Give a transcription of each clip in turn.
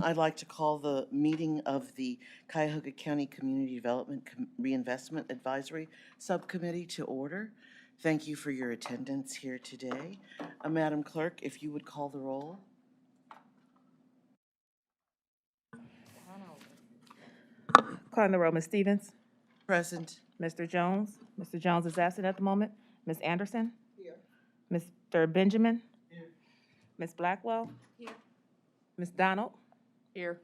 I'd like to call the meeting of the Cuyahoga County Community Development Reinvestment Advisory Subcommittee to order. Thank you for your attendance here today. Madam Clerk, if you would call the roll. Calling the roll, Ms. Stevens. Present. Mr. Jones. Mr. Jones is absent at the moment. Ms. Anderson. Here. Mr. Benjamin. Here. Ms. Blackwell. Here. Ms. Donald. Here.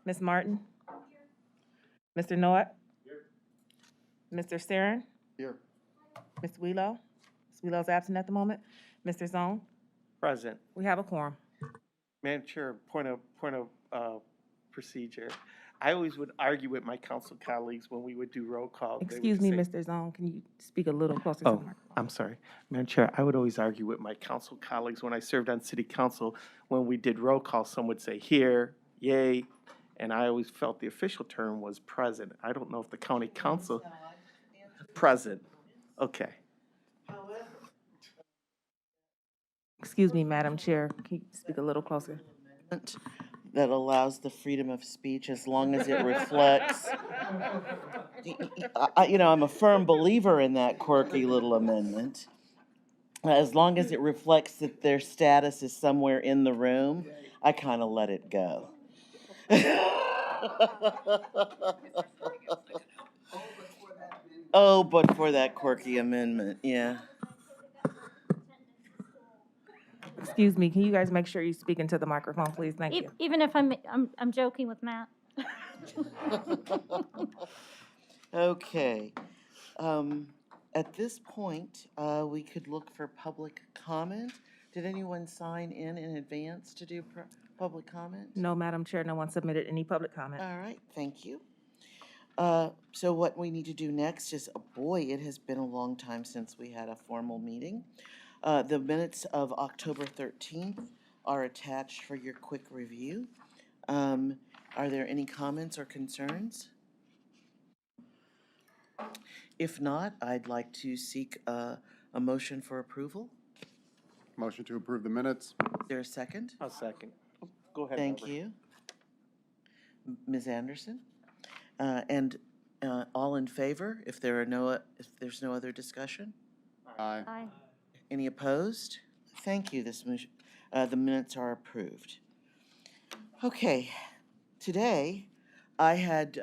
Ms. Martin. Here. Mr. Nowak. Here. Mr. Sarin. Here. Ms. Wheelo. Ms. Wheelo is absent at the moment. Mr. Zone. Present. We have a quorum. Madam Chair, point of procedure. I always would argue with my council colleagues when we would do roll call. They would Excuse me, say- Mr. Zone, can you speak a little closer to the Oh, microphone? I'm sorry. Madam Chair, I would always argue with my council colleagues when I served on city council. When we did roll call, some would say here, yay, and I always felt the official term was present. I don't know if the county council, present, okay. Excuse me, Madam Chair, can you speak a little closer? That allows the freedom of speech as long as it reflects. I'm a firm believer in that quirky little amendment. As long as it reflects that their status is somewhere in the room, I kind of let it go. Oh, but for that quirky amendment, yeah. Excuse me, can you guys make sure you speak into the microphone, please? Thank you. Even if I'm joking with Matt. Okay. At this point, we could look for public comment. Did anyone sign in advance to do public comment? No, Madam Chair, no one submitted any public comment. All right, thank you. So what we need to do next is, oh boy, it has been a long time since we had a formal meeting. The minutes of October 13th are attached for your quick review. Are there any comments or concerns? If not, I'd like to seek a motion for approval. Motion to approve the minutes. Is there a second? I'll second. Go ahead. Thank Barbara. you. Ms. Anderson? And all in favor, if there's no other discussion? Aye. Aye. Any opposed? Thank you. The minutes are approved. Okay, today I had,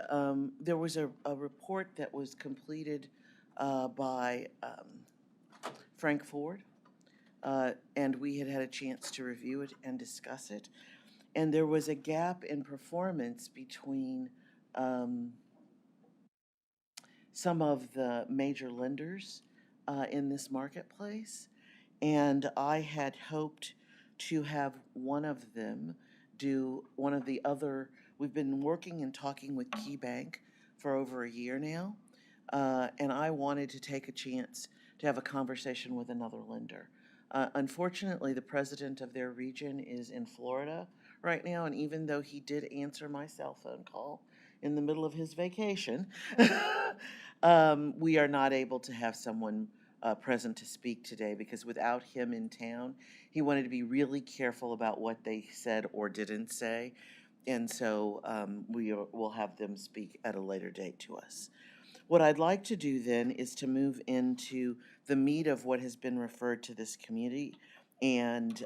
there was a report that was completed by Frank Ford, and we had a chance to review it and discuss it. And there was a gap in performance between some of the major lenders in this marketplace. And I had hoped to have one of them do one of the other. We've been working and talking with Key Bank for over a year now, and I wanted to take a chance to have a conversation with another lender. Unfortunately, the president of their region is in Florida right now, and even though he did answer my cell phone call in the middle of his vacation, we are not able to have someone present to speak today, because without him in town, he wanted to be really careful about what they said or didn't say. And so we'll have them speak at a later date to us. What I'd like to do then is to move into the meat of what has been referred to this community and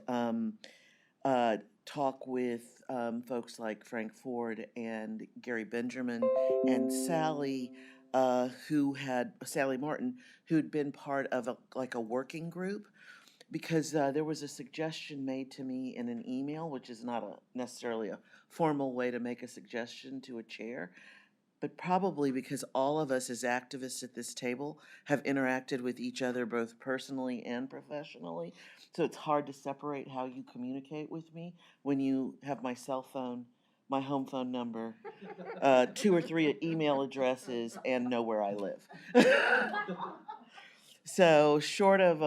talk with folks like Frank Ford and Gary Benjamin and Sally Martin, who'd been part of a working group, because there was a suggestion made to me in an email, which is not necessarily a formal way to make a suggestion to a chair, but probably because all of us as activists at this table have interacted with each other both personally and professionally. So it's hard to separate how you communicate with me when you have my cell phone, my home phone number, 2 or 3 email addresses, and know where I live. So short of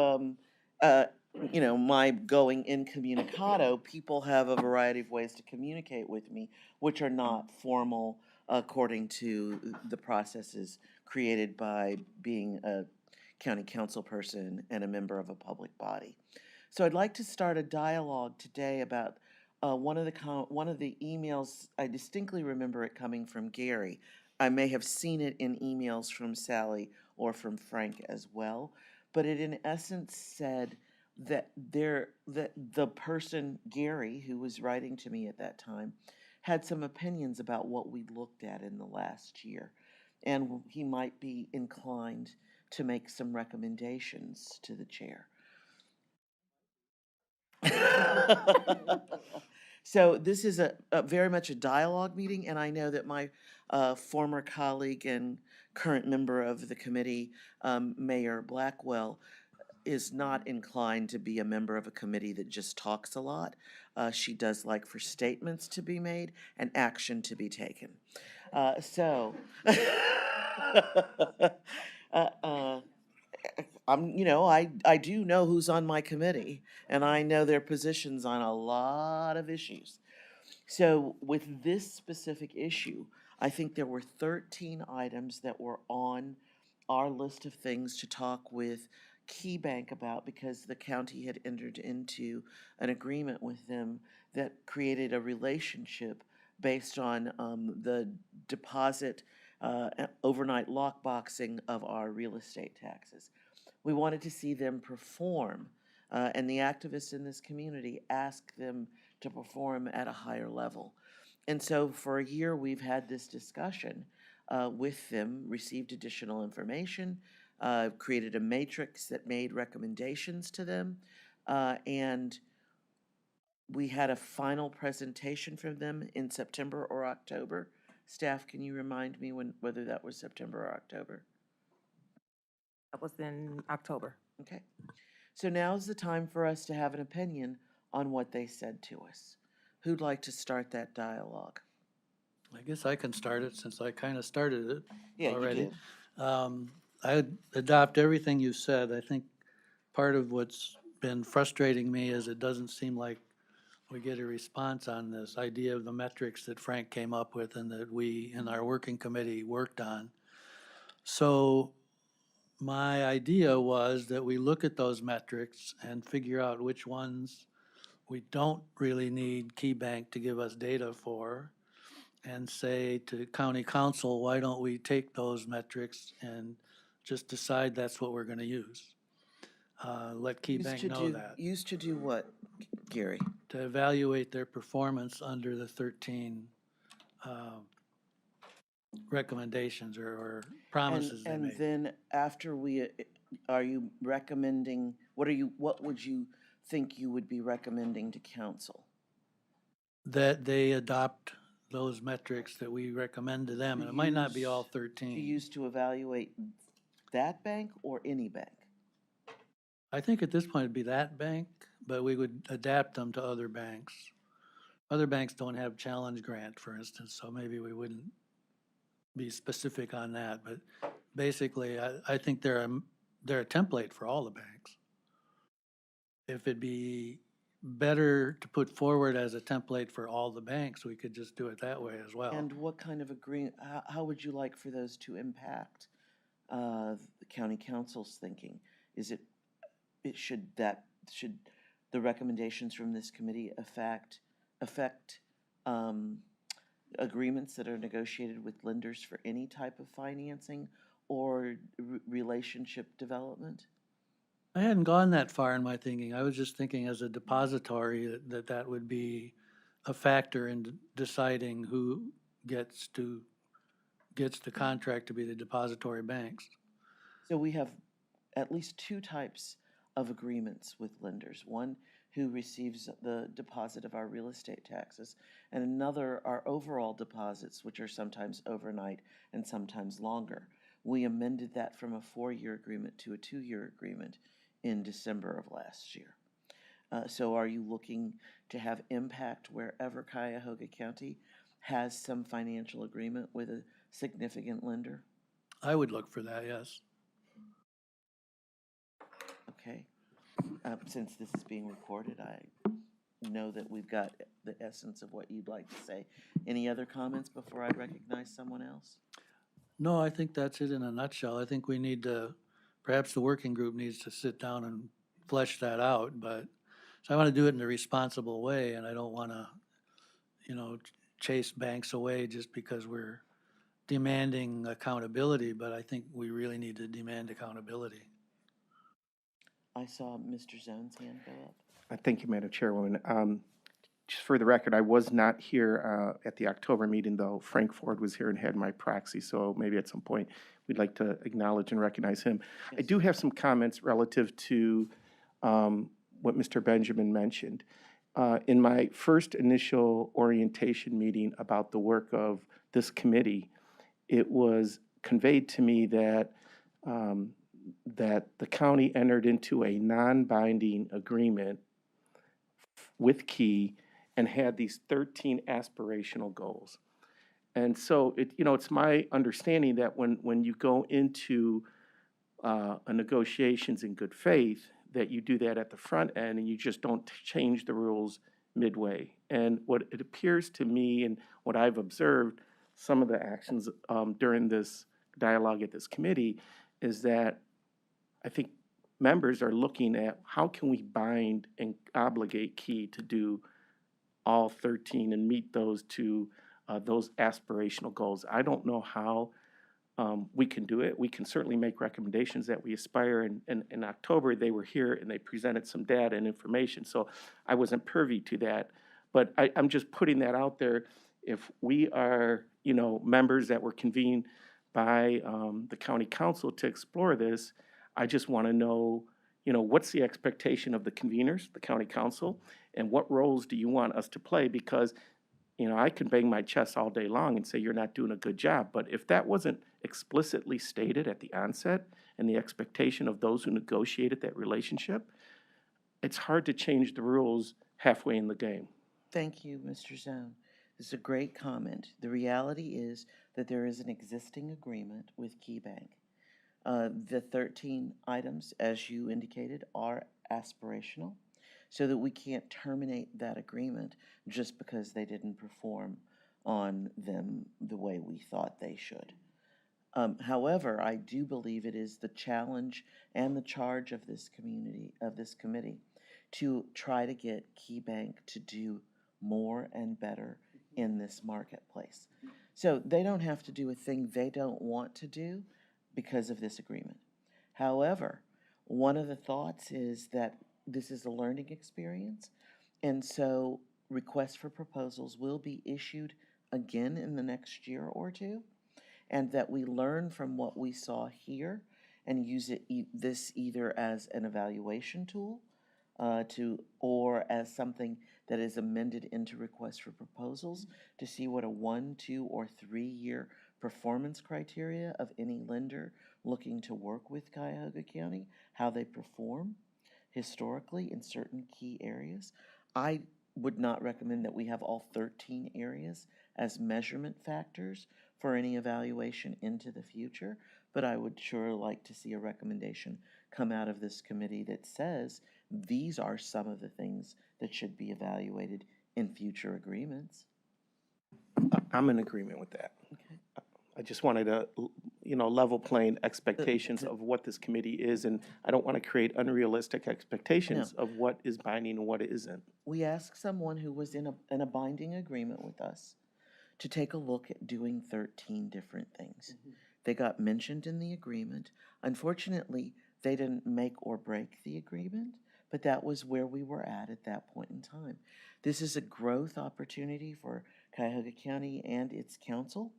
my going incommunicado, people have a variety of ways to communicate with me, which are not formal according to the processes created by being a county council person and a member of a public body. So I'd like to start a dialogue today about one of the emails, I distinctly remember it coming from Gary. I may have seen it in emails from Sally or from Frank as well, but it in essence said that the person, Gary, who was writing to me at that time, had some opinions about what we looked at in the last year. And he might be inclined to make some recommendations to the chair. So this is a very much a dialogue meeting, and I know that my former colleague and current member of the committee, Mayor Blackwell, is not inclined to be a member of a committee that just talks a lot. She does like for statements to be made and action to be taken. So, I do know who's on my committee, and I know their positions on a lot of issues. So with this specific issue, I think there were 13 items that were on our list of things to talk with Key Bank about because the county had entered into an agreement with them that created a relationship based on the deposit, overnight lockboxing of our real estate taxes. We wanted to see them perform, and the activists in this community asked them to perform at a higher level. And so for a year, we've had this discussion with them, received additional information, created a matrix that made recommendations to them, and we had a final presentation from them in September or October. Staff, can you remind me whether that was September or October? That was in October. Okay. So now's the time for us to have an opinion on what they said to us. Who'd like to start that dialogue? I guess I can start it since I kind of started it Yeah, already. you did. I adopt everything you said. I think part of what's been frustrating me is it doesn't seem like we get a response on this idea of the metrics that Frank came up with and that we in our working committee worked on. So my idea was that we look at those metrics and figure out which ones we don't really need Key Bank to give us data for, and say to county council, why don't we take those metrics and just decide that's what we're gonna use? Let Key Bank know that, Used to do what, Gary? to evaluate their performance under the 13 recommendations or promises they And made. then after are you recommending, what would you think you would be recommending to council? That they adopt those metrics that we recommend to them, and it might not be all To 13. use to evaluate that bank or any bank? I think at this point it'd be that bank, but we would adapt them to other banks. Other banks don't have challenge grant, for instance, so maybe we wouldn't be specific on that, but basically, I think they're a template for all the banks. If it'd be better to put forward as a template for all the banks, we could just do it that way as well. And what kind of agreement, how would you like for those to impact the county council's thinking? Should the recommendations from this committee affect agreements that are negotiated with lenders for any type of financing or relationship development? I hadn't gone that far in my thinking. I was just thinking as a depository that would be a factor in deciding who gets the contract to be the depository banks. So we have at least two types of agreements with lenders. One who receives the deposit of our real estate taxes, and another our overall deposits, which are sometimes overnight and sometimes longer. We amended that from a 4-year agreement to a 2-year agreement in December of last year. So are you looking to have impact wherever Cuyahoga County has some financial agreement with a significant lender? I would look for that, yes. Okay. Since this is being recorded, I know that we've got the essence of what you'd like to say. Any other comments before I recognize someone else? No, I think that's it in a nutshell. I think we need to, perhaps the working group needs to sit down and flesh that out, but So I want to do it in a responsible way, and I don't want to, chase banks away just because we're demanding accountability, but I think we really need to demand accountability. I saw Mr. Zone's hand go up. Thank you, Madam Chairwoman. Just for the record, I was not here at the October meeting, though. Frank Ford was here and had my proxy, so maybe at some point we'd like to acknowledge and recognize him. I do have some comments relative to what Mr. Benjamin mentioned. In my first initial orientation meeting about the work of this committee, it was conveyed to me that that the county entered into a non-binding agreement with Key and had these 13 aspirational goals. And so it's my understanding that when you go into a negotiations in good faith, that you do that at the front end and you just don't change the rules midway. And what it appears to me and what I've observed, some of the actions during this dialogue at this committee, is that I think members are looking at how can we bind and obligate Key to do all 13 and meet those aspirational goals. I don't know how we can do it. We can certainly make recommendations that we aspire. In October, they were here and they presented some data and information, so I wasn't privy to that. But I'm just putting that out there. If we are, members that were convened by the county council to explore this, I just want to know, what's the expectation of the conveners, the county council, and what roles do you want us to play? Because, I can bang my chest all day long and say you're not doing a good job, but if that wasn't explicitly stated at the onset and the expectation of those who negotiated that relationship, it's hard to change the rules halfway in the game. Thank you, Mr. Zone. This is a great comment. The reality is that there is an existing agreement with Key Bank. The 13 items, as you indicated, are aspirational, so that we can't terminate that agreement just because they didn't perform on them the way we thought they should. However, I do believe it is the challenge and the charge of this committee, to try to get Key Bank to do more and better in this marketplace. So they don't have to do a thing they don't want to do because of this agreement. However, one of the thoughts is that this is a learning experience, and so requests for proposals will be issued again in the next year or two, and that we learn from what we saw here and use this either as an evaluation tool or as something that is amended into requests for proposals to see what a 1, 2, or 3 year performance criteria of any lender looking to work with Cuyahoga County, how they perform historically in certain key areas. I would not recommend that we have all 13 areas as measurement factors for any evaluation into the future, but I would sure like to see a recommendation come out of this committee that says these are some of the things that should be evaluated in future agreements. I'm in agreement with that. Okay. I just wanted to, level playing expectations of what this committee is, and I don't want to create unrealistic expectations of what is binding and what isn't. We asked someone who was in a binding agreement with us to take a look at doing 13 different things. They got mentioned in the agreement. Unfortunately, they didn't make or break the agreement, but that was where we were at that point in time. This is a growth opportunity for Cuyahoga County and its council.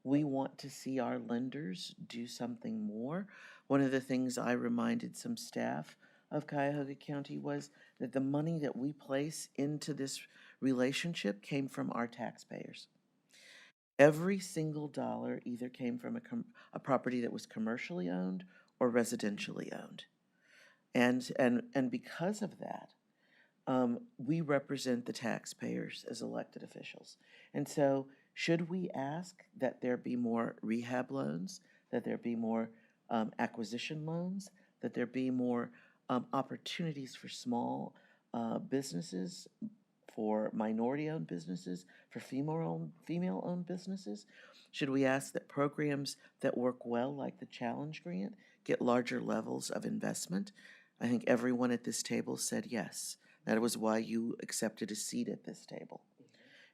We want to see our lenders do something more. One of the things I reminded some staff of Cuyahoga County was that the money that we place into this relationship came from our taxpayers. Every single dollar either came from a property that was commercially owned or residentially owned. And because of that, we represent the taxpayers as elected officials. And so should we ask that there be more rehab loans, that there be more acquisition loans, that there be more opportunities for small businesses, for minority-owned businesses, for female-owned businesses? Should we ask that programs that work well, like the Challenge Grant, get larger levels of investment? I think everyone at this table said yes. That was why you accepted a seat at this table.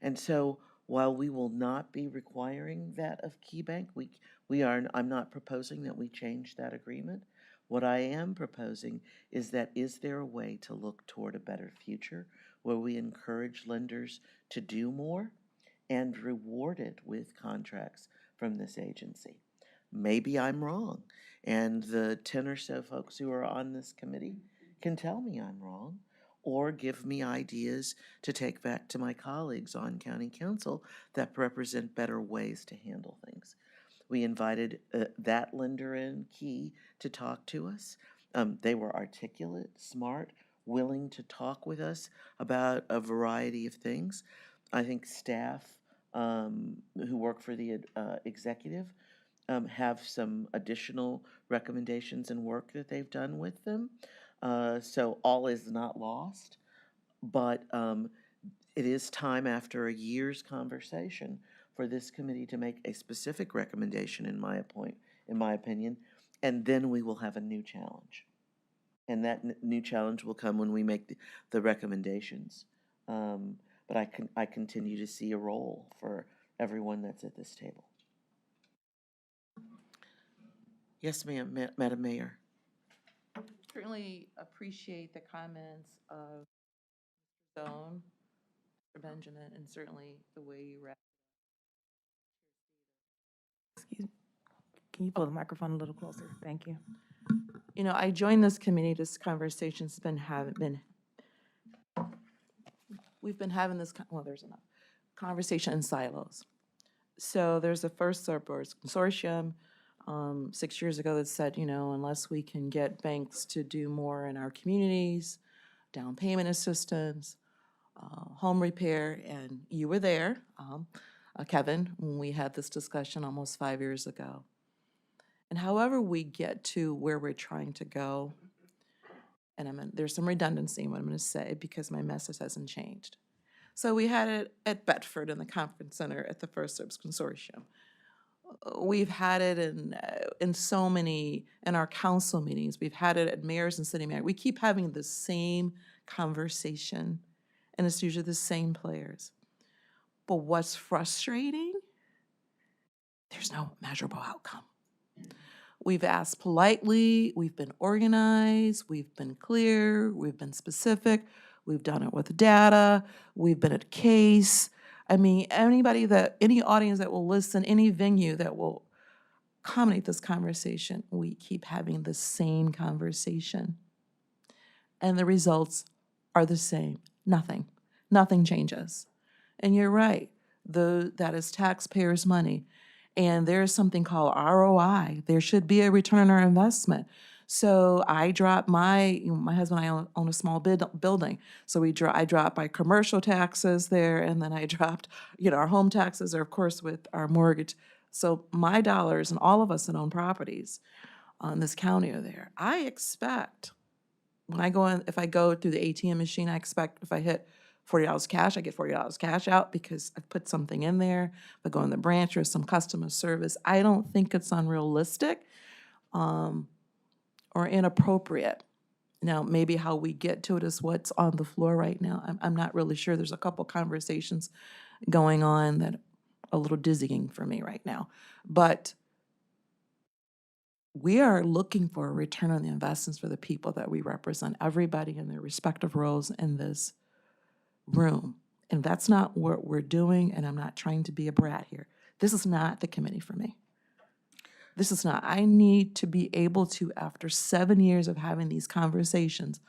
And so while we will not be requiring that of KeyBank, I'm not proposing that we change that agreement. What I am proposing is there a way to look toward a better future where we encourage lenders to do more and reward it with contracts from this agency? Maybe I'm wrong, and the 10 or so folks who are on this committee can tell me I'm wrong, or give me ideas to take back to my colleagues on county council that represent better ways to handle things. We invited that lender in, Key, to talk to us. They were articulate, smart, willing to talk with us about a variety of things. I think staff who work for the executive have some additional recommendations and work that they've done with them. So all is not lost, but it is time after a year's conversation for this committee to make a specific recommendation, in my opinion, and then we will have a new challenge. And that new challenge will come when we make the recommendations. But I continue to see a role for everyone that's at this table. Yes, ma'am, Madam Mayor. Certainly appreciate the comments of Mr. Stone, Mr. Benjamin, and certainly the way you wrapped. Excuse me. Can you pull the microphone a little closer? Thank you. You know, I joined this committee, this conversation's we've been having this, well, there's enough, conversation in silos. So there's a first suburbs consortium 6 years ago that said, you know, unless we can get banks to do more in our communities, down payment assistance, home repair, and you were there, Kevin, when we had this discussion almost 5 years ago. And however we get to where we're trying to go, and there's some redundancy in what I'm going to say because my message hasn't changed. So we had it at Bedford in the conference center at the First Service Consortium. We've had it in so many, in our council meetings. We've had it at mayors and city mayors. We keep having the same conversation, and it's usually the same players. But what's frustrating, there's no measurable outcome. We've asked politely, we've been organized, we've been clear, we've been specific, we've done it with data, we've been at case. I mean, any audience that will listen, any venue that will accommodate this conversation, we keep having the same conversation. And the results are the same. Nothing changes. And you're right, that is taxpayers' money. And there's something called ROI. There should be a return on our investment. So I dropped my husband and I own a small building. So I dropped my commercial taxes there, and then I dropped, our home taxes are, of course, with our mortgage. So my dollars, and all of us that own properties in this county are there. I expect, if I go through the ATM machine, I expect if I hit $40 cash, I get $40 cash out because I put something in there. If I go in the branch or some customer service, I don't think it's unrealistic or inappropriate. Now, maybe how we get to it is what's on the floor right now. I'm not really sure. There's a couple conversations going on that are a little dizzying for me right now. But we are looking for a return on the investments for the people that we represent, everybody in their respective roles in this room. And that's not what we're doing, and I'm not trying to be a brat here. This is not the committee for me. This is not. I need to be able to, after 7 years of having these conversations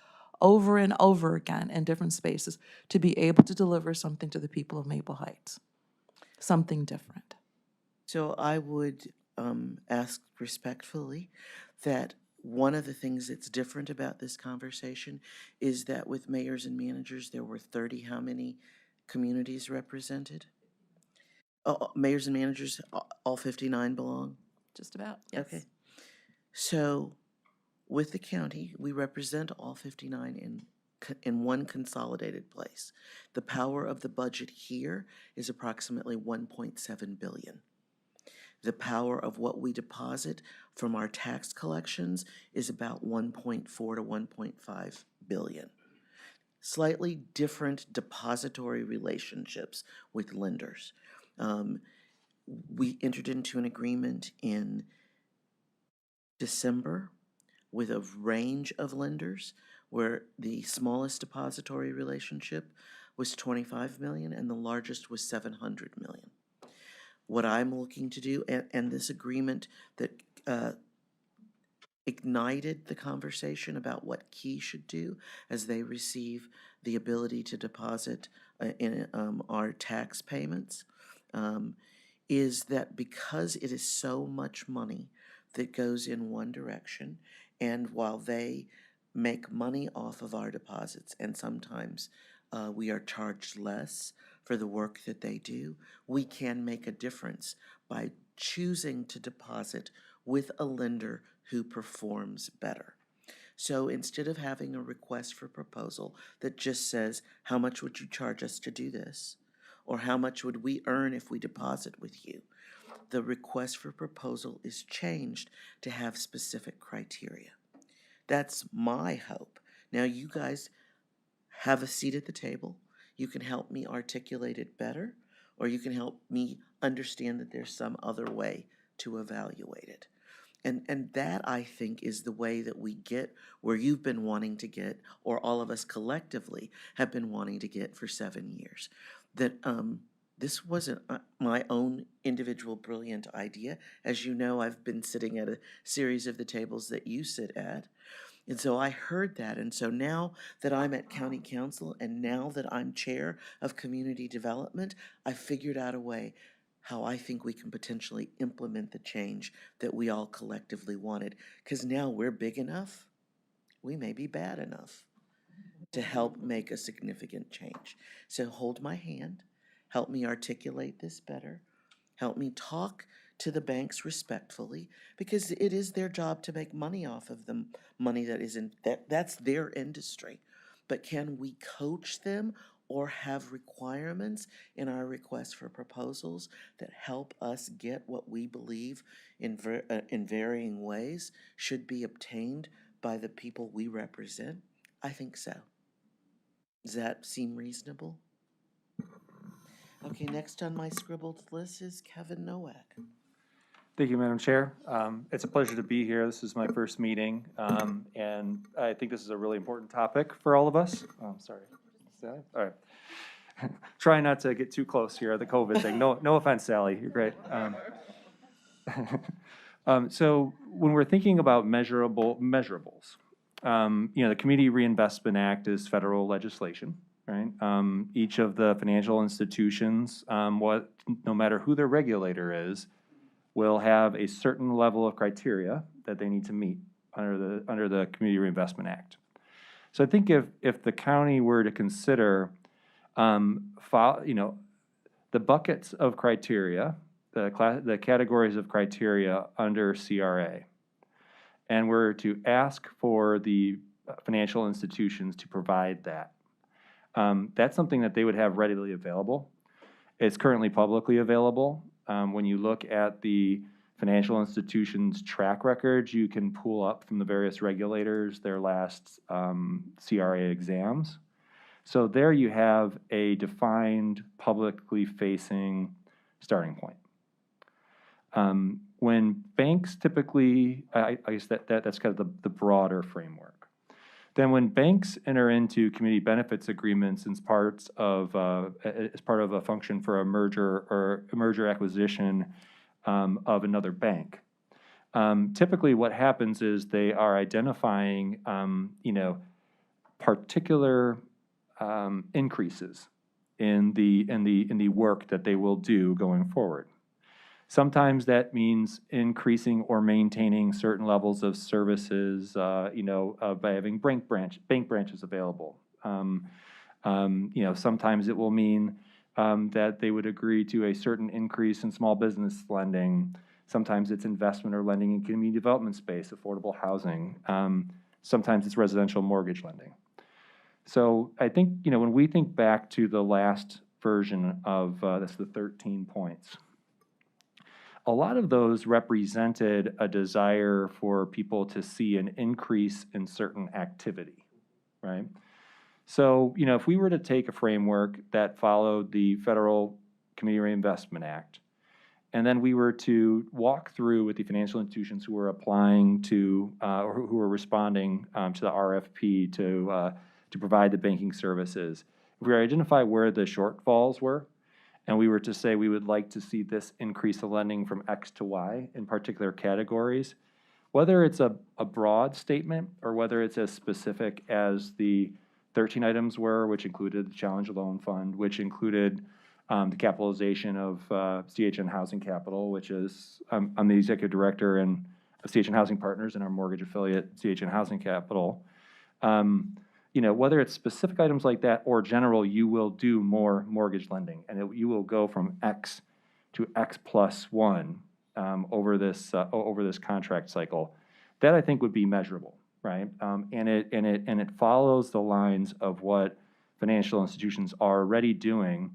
over and over again in different spaces, to be able to deliver something to the people of Maple Heights, something different. So I would ask respectfully that one of the things that's different about this conversation is that with mayors and managers, there were 30 how many communities represented? Mayors and managers, all 59 belong? Just about, yes. Okay. So with the county, we represent all 59 in one consolidated place. The power of the budget here is approximately $1.7 billion. The power of what we deposit from our tax collections is about 1.4 to 1.5 billion. slightly different depository relationships with lenders. We entered into an agreement in December with a range of lenders where the smallest depository relationship was 25 million and the largest was 700 million. What I'm looking to do, and this agreement that ignited the conversation about what Key should do as they receive the ability to deposit in our tax payments, is that because it is so much money that goes in one direction, and while they make money off of our deposits, and sometimes we are charged less for the work that they do, we can make a difference by choosing to deposit with a lender who performs better. So instead of having a request for proposal that just says, how much would you charge us to do this? Or how much would we earn if we deposit with you? The request for proposal is changed to have specific criteria. That's my hope. Now you guys have a seat at the table. You can help me articulate it better, or you can help me understand that there's some other way to evaluate it. And that, I think, is the way that we get where you've been wanting to get, or all of us collectively have been wanting to get for 7 years. That this wasn't my own individual brilliant idea. As you know, I've been sitting at a series of the tables that you sit at. And so I heard that. And so now that I'm at County Council and now that I'm chair of community development, I figured out a way how I think we can potentially implement the change that we all collectively wanted. Because now we're big enough, we may be bad enough to help make a significant change. So hold my hand, help me articulate this better, help me talk to the banks respectfully, because it is their job to make money off of the money that is in that's their industry. But can we coach them or have requirements in our requests for proposals that help us get what we believe in varying ways should be obtained by the people we represent? I think so. Does that seem reasonable? Okay, next on my scribbled list is Kevin Nowak. Thank you, Madam Chair. It's a pleasure to be here. This is my first meeting, and I think this is a really important topic for all of us. Oh, sorry. Sally? All right. Try not to get too close here, the COVID thing. No offense, Sally. You're great. So when we're thinking about measurables, the Community Reinvestment Act is federal legislation, right? Each of the financial institutions, no matter who their regulator is, will have a certain level of criteria that they need to meet under the Community Reinvestment Act. So I think if the county were to consider, the buckets of criteria, the categories of criteria under CRA, and were to ask for the financial institutions to provide that, that's something that they would have readily available. It's currently publicly available. When you look at the financial institutions' track records, you can pull up from the various regulators their last CRA exams. So there you have a defined, publicly facing starting point. When banks typically, I guess that's kind of the broader framework. Then when banks enter into community benefits agreements as part of a function for a merger or a merger acquisition of another bank, typically what happens is they are identifying particular increases in the work that they will do going forward. Sometimes that means increasing or maintaining certain levels of services, by having bank branches available. Sometimes it will mean that they would agree to a certain increase in small business lending. Sometimes it's investment or lending in community development space, affordable housing. Sometimes it's residential mortgage lending. So I think, when we think back to the last version of, that's the 13 points, a lot of those represented a desire for people to see an increase in certain activity, right? So, if we were to take a framework that followed the Federal Community Reinvestment Act, and then we were to walk through with the financial institutions who were applying to, or who were responding to the RFP to provide the banking services, if we were to identify where the shortfalls were, and we were to say we would like to see this increase the lending from X to Y in particular categories, whether it's a broad statement or whether it's as specific as the 13 items were, which included the Challenge Loan Fund, which included the capitalization of CHN Housing Capital, which is, I'm the executive director of CHN Housing Partners and our mortgage affiliate, CHN Housing Capital. Whether it's specific items like that or general, you will do more mortgage lending, and you will go from X to X plus 1 over this contract cycle. That I think would be measurable, right? And it follows the lines of what financial institutions are already doing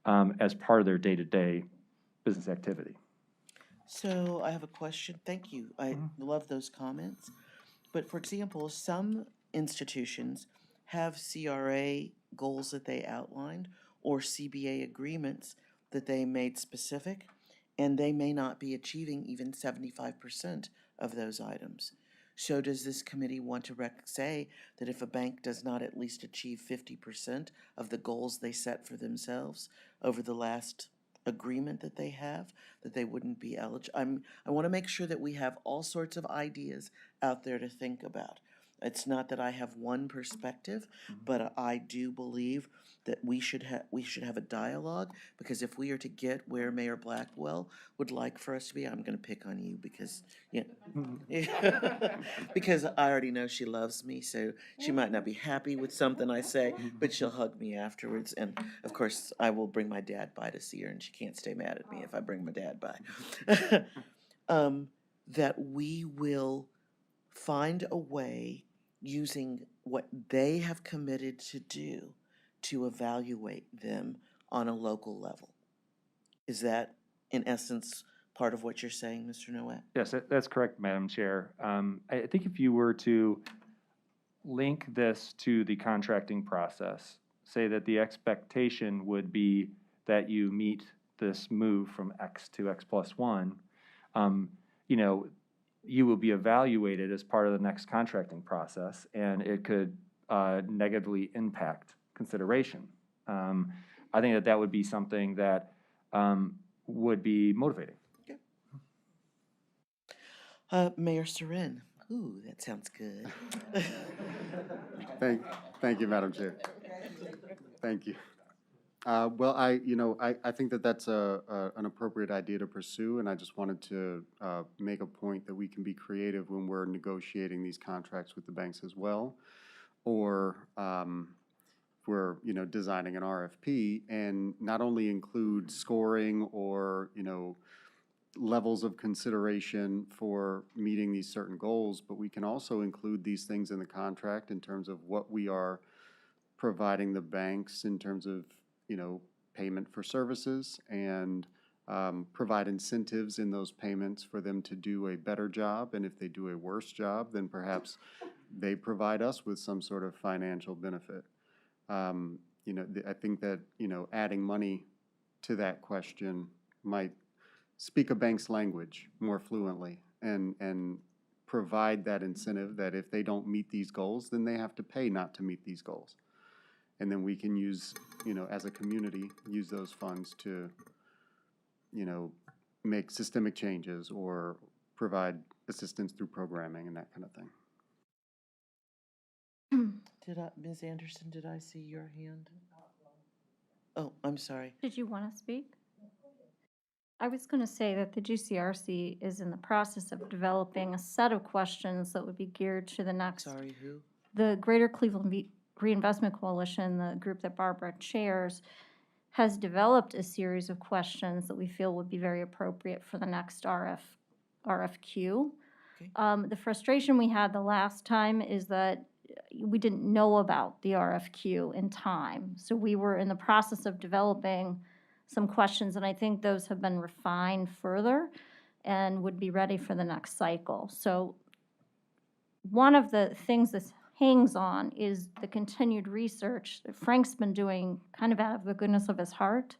as part of their day-to-day business activity. So I have a question. Thank you. I love those comments. But for example, some institutions have CRA goals that they outlined or CBA agreements that they made specific, and they may not be achieving even 75% of those items. So does this committee want to say that if a bank does not at least achieve 50% of the goals they set for themselves over the last agreement that they have, that they wouldn't be eligible? I want to make sure that we have all sorts of ideas out there to think about. It's not that I have one perspective, but I do believe that we should have a dialogue, because if we are to get where Mayor Blackwell would like for us to be, I'm going to pick on you because because I already know she loves me, so she might not be happy with something I say, but she'll hug me afterwards. And of course, I will bring my dad by to see her, and she can't stay mad at me if I bring my dad by. That we will find a way, using what they have committed to do, to evaluate them on a local level. Is that, in essence, part of what you're saying, Mr. Nowak? Yes, that's correct, Madam Chair. I think if you were to link this to the contracting process, say that the expectation would be that you meet this move from X to X plus 1, you will be evaluated as part of the next contracting process, and it could negatively impact consideration. I think that would be something that would be motivating. Mayor Sarin. Ooh, that sounds good. Thank you, Madam Chair. Thank you. Well, I think that that's an appropriate idea to pursue, and I just wanted to make a point that we can be creative when we're negotiating these contracts with the banks as well, or if we're designing an RFP, and not only include scoring or levels of consideration for meeting these certain goals, but we can also include these things in the contract in terms of what we are providing the banks in terms of payment for services, and provide incentives in those payments for them to do a better job. And if they do a worse job, then perhaps they provide us with some sort of financial benefit. I think that, adding money to that question might speak a bank's language more fluently, and provide that incentive that if they don't meet these goals, then they have to pay not to meet these goals. And then we can use, as a community, use those funds to, make systemic changes or provide assistance through programming and that kind of thing. Ms. Anderson, did I see your hand? Oh, I'm sorry. Did you want to speak? I was going to say that the GCRC is in the process of developing a set of questions that would be geared to the next. Sorry, who? The Greater Cleveland Reinvestment Coalition, the group that Barbara chairs, has developed a series of questions that we feel would be very appropriate for the next RFQ. Okay. The frustration we had the last time is that we didn't know about the RFQ in time. So we were in the process of developing some questions, and I think those have been refined further and would be ready for the next cycle. So one of the things that's hangs on is the continued research that Frank's been doing kind of out of the goodness of his heart.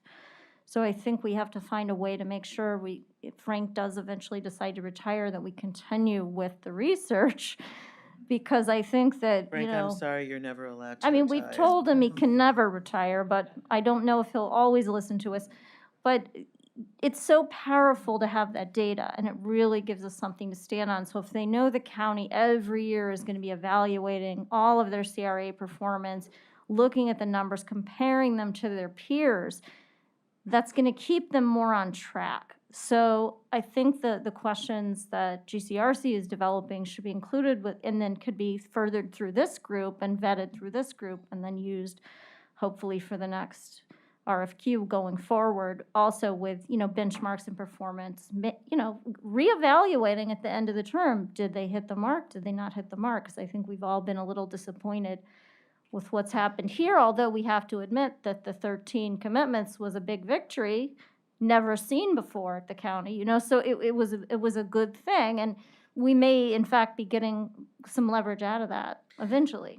So I think we have to find a way to make sure if Frank does eventually decide to retire, that we continue with the research. Because I think that, Frank, I'm sorry, you're never allowed to I mean, retire. we've told him he can never retire, but I don't know if he'll always listen to us. But it's so powerful to have that data, and it really gives us something to stand on. So if they know the county every year is going to be evaluating all of their CRA performance, looking at the numbers, comparing them to their peers, that's going to keep them more on track. So I think the questions that GCRC is developing should be included with, and then could be furthered through this group and vetted through this group, and then used hopefully for the next RFQ going forward, also with, benchmarks and performance, reevaluating at the end of the term. Did they hit the mark? Did they not hit the mark? Because I think we've all been a little disappointed with what's happened here, although we have to admit that the 13 commitments was a big victory, never seen before at the county, so it was a good thing, and we may, in fact, be getting some leverage out of that eventually.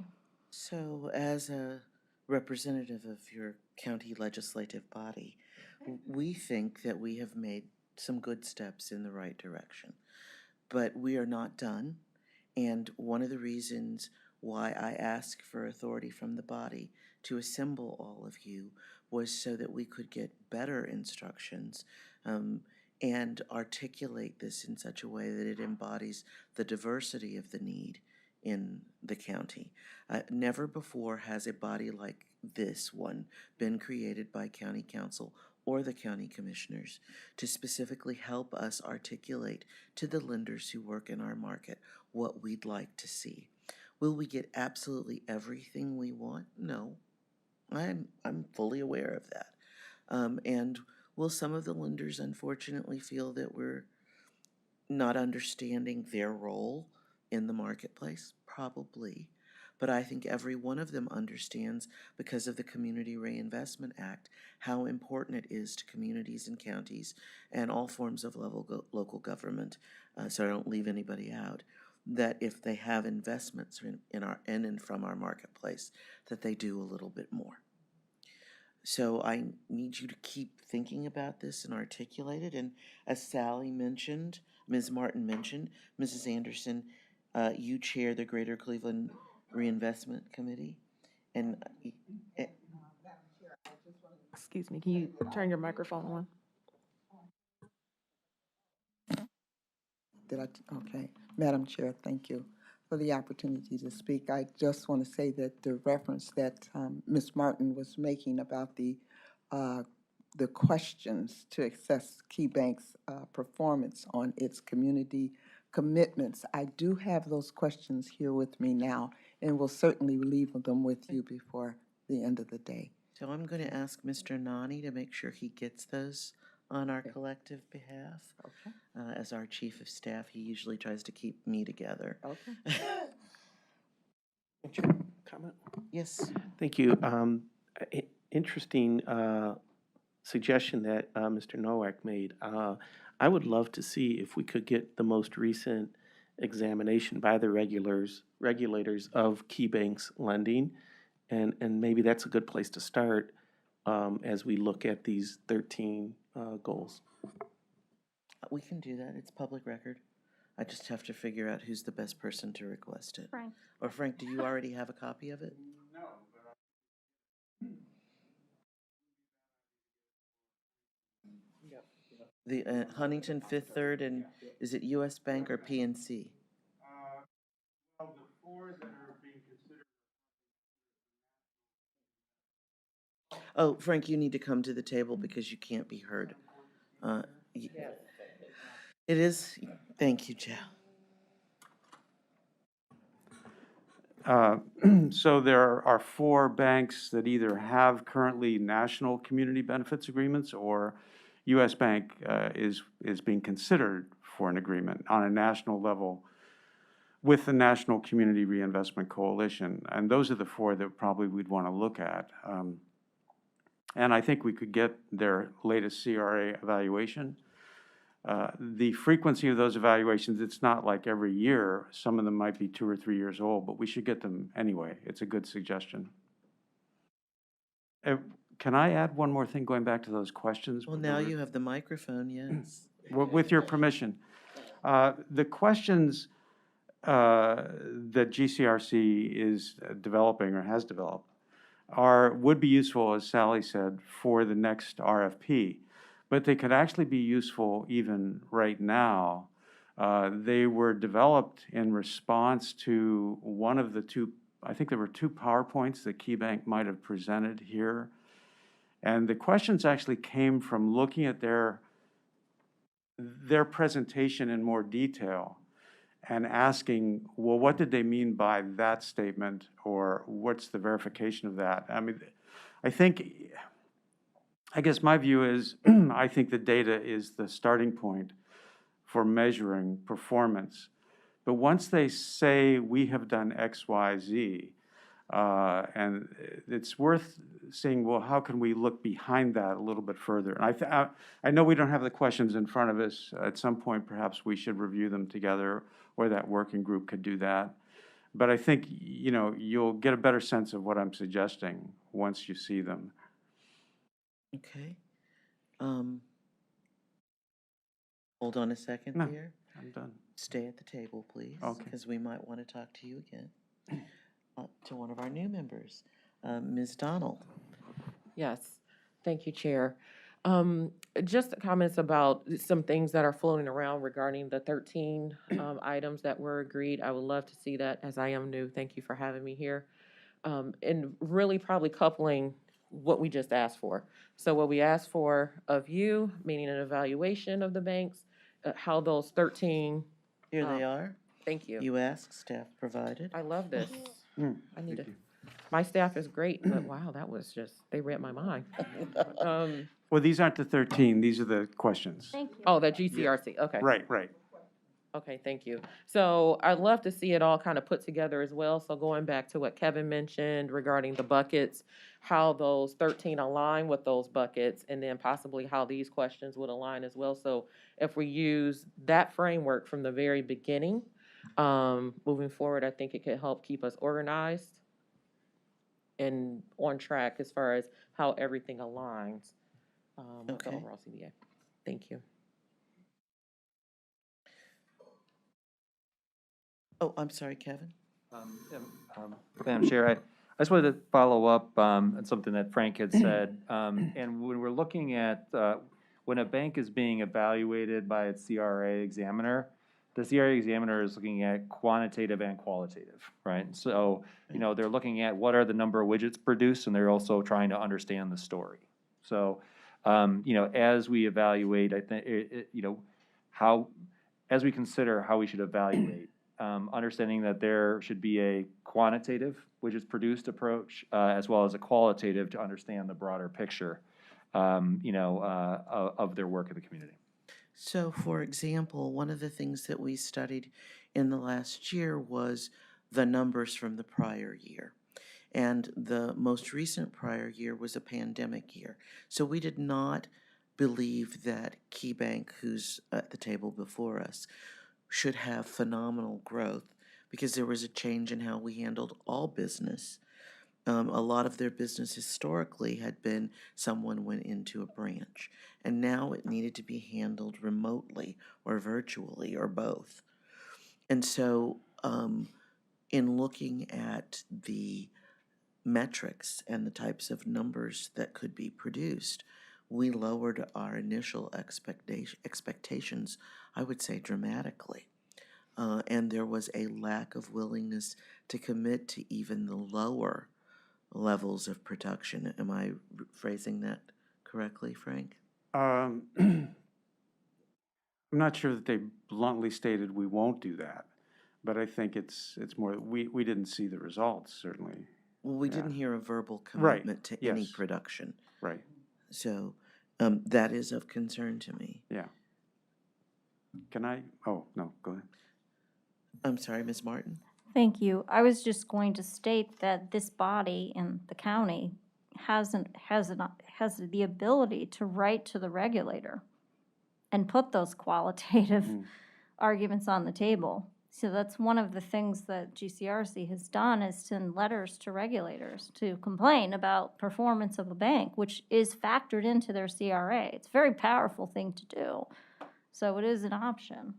So as a representative of your county legislative body, we think that we have made some good steps in the right direction. But we are not done, and one of the reasons why I asked for authority from the body to assemble all of you was so that we could get better instructions and articulate this in such a way that it embodies the diversity of the need in the county. Never before has a body like this one been created by county council or the county commissioners to specifically help us articulate to the lenders who work in our market what we'd like to see. Will we get absolutely everything we want? No. I'm fully aware of that. And will some of the lenders unfortunately feel that we're not understanding their role in the marketplace? Probably. But I think every one of them understands, because of the Community Reinvestment Act, how important it is to communities and counties and all forms of local government, so I don't leave anybody out, that if they have investments in and from our marketplace, that they do a little bit more. So I need you to keep thinking about this and articulate it. And as Sally mentioned, Ms. Martin mentioned, Mrs. Anderson, you chair the Greater Cleveland Reinvestment Committee. And Excuse me, can you turn your microphone on? Okay. Madam Chair, thank you for the opportunity to speak. I just want to say that the reference that Ms. Martin was making about the questions to assess Key Bank's performance on its community commitments, I do have those questions here with me now, and will certainly leave them with you before the end of the day. so I'm going to ask Mr. Nani to make sure he gets those on our collective behalf. Okay. As our chief of staff, he usually tries to keep me together. Okay. Comment? Yes. Thank you. Interesting suggestion that Mr. Nowak made. I would love to see if we could get the most recent examination by the regulators of Key Bank's lending, and maybe that's a good place to start as we look at these 13 goals. We can do that. It's public record. I just have to figure out who's the best person to request it. Frank. Or Frank, do you already have a copy of it? The Huntington, Fifth Third, and is it U.S. Bank or PNC? Well, the four that are being considered. Oh, Frank, you need to come to the table because you can't be heard. It is. Thank you, Joe. So there are four banks that either have currently national community benefits agreements, or U.S. Bank is being considered for an agreement on a national level with the National Community Reinvestment Coalition. And those are the four that probably we'd want to look at. And I think we could get their latest CRA evaluation The frequency of those evaluations, it's not like every year. Some of them might be 2 or 3 years old, but we should get them anyway. It's a good suggestion. Can I add one more thing, going back to those questions? Well, now you have the microphone, yes. With your permission. The questions that GCRC is developing or has developed would be useful, as Sally said, for the next RFP. But they could actually be useful even right now. They were developed in response to one of the two, I think there were 2 PowerPoints that KeyBank might have presented here. And the questions actually came from looking at their presentation in more detail and asking, well, what did they mean by that statement, or what's the verification of that? I mean, I guess my view is, I think the data is the starting point for measuring performance. But once they say we have done X, Y, Z, and it's worth seeing, well, how can we look behind that a little bit further? And I know we don't have the questions in front of us. At some point, perhaps we should review them together, or that working group could do that. But I think, you'll get a better sense of what I'm suggesting once you see them. Okay. Hold on a second No. there. I'm done. Stay at the table, please. Okay. Because we might want to talk to you again. To one of our new members, Ms. Donald. Yes, thank you, Chair. Just comments about some things that are floating around regarding the 13 items that were agreed. I would love to see that, as I am new. Thank you for having me here. And really probably coupling what we just asked for. So what we asked for of you, meaning an evaluation of the banks, how those 13, Here they are. thank you. You asked, staff provided. I love this. I need to, Thank you. my staff is great, but wow, that was just, they read my mind. Well, these aren't the 13, these are the questions. Thank you. Oh, the GCRC, okay. Right. Okay, thank you. So I'd love to see it all kind of put together as well. So going back to what Kevin mentioned regarding the buckets, how those 13 align with those buckets, and then possibly how these questions would align as well. So if we use that framework from the very beginning, moving forward, I think it could help keep us organized and on track as far as how everything aligns with the Okay. overall CBA. Thank you. Oh, I'm sorry, Kevin. Madam Chair, I just wanted to follow up on something that Frank had said. And when we're looking at, when a bank is being evaluated by its CRA examiner, the CRA examiner is looking at quantitative and qualitative, right? So, they're looking at what are the number of widgets produced, and they're also trying to understand the story. So, as we evaluate, I think, as we consider how we should evaluate, understanding that there should be a quantitative widgets produced approach, as well as a qualitative to understand the broader picture, of their work in the community. So, for example, one of the things that we studied in the last year was the numbers from the prior year. And the most recent prior year was a pandemic year. So we did not believe that KeyBank, who's at the table before us, should have phenomenal growth because there was a change in how we handled all business. A lot of their business historically had been someone went into a branch, and now it needed to be handled remotely or virtually or both. And so in looking at the metrics and the types of numbers that could be produced, we lowered our initial expectations, I would say, dramatically. And there was a lack of willingness to commit to even the lower levels of production. Am I phrasing that correctly, Frank? I'm not sure that they bluntly stated we won't do that, but I think it's more, we didn't see the results, certainly. Well, we Yeah. didn't hear a verbal Right, commitment to any yes. production. Right, So that is of concern to me. yeah. Can I, oh, no, go ahead. I'm sorry, Ms. Martin? Thank you. I was just going to state that this body in the county has the ability to write to the regulator and put those qualitative arguments on the table. So that's one of the things that GCRC has done, is send letters to regulators to complain about performance of a bank, which is factored into their CRA. It's a very powerful thing to do. So it is an option.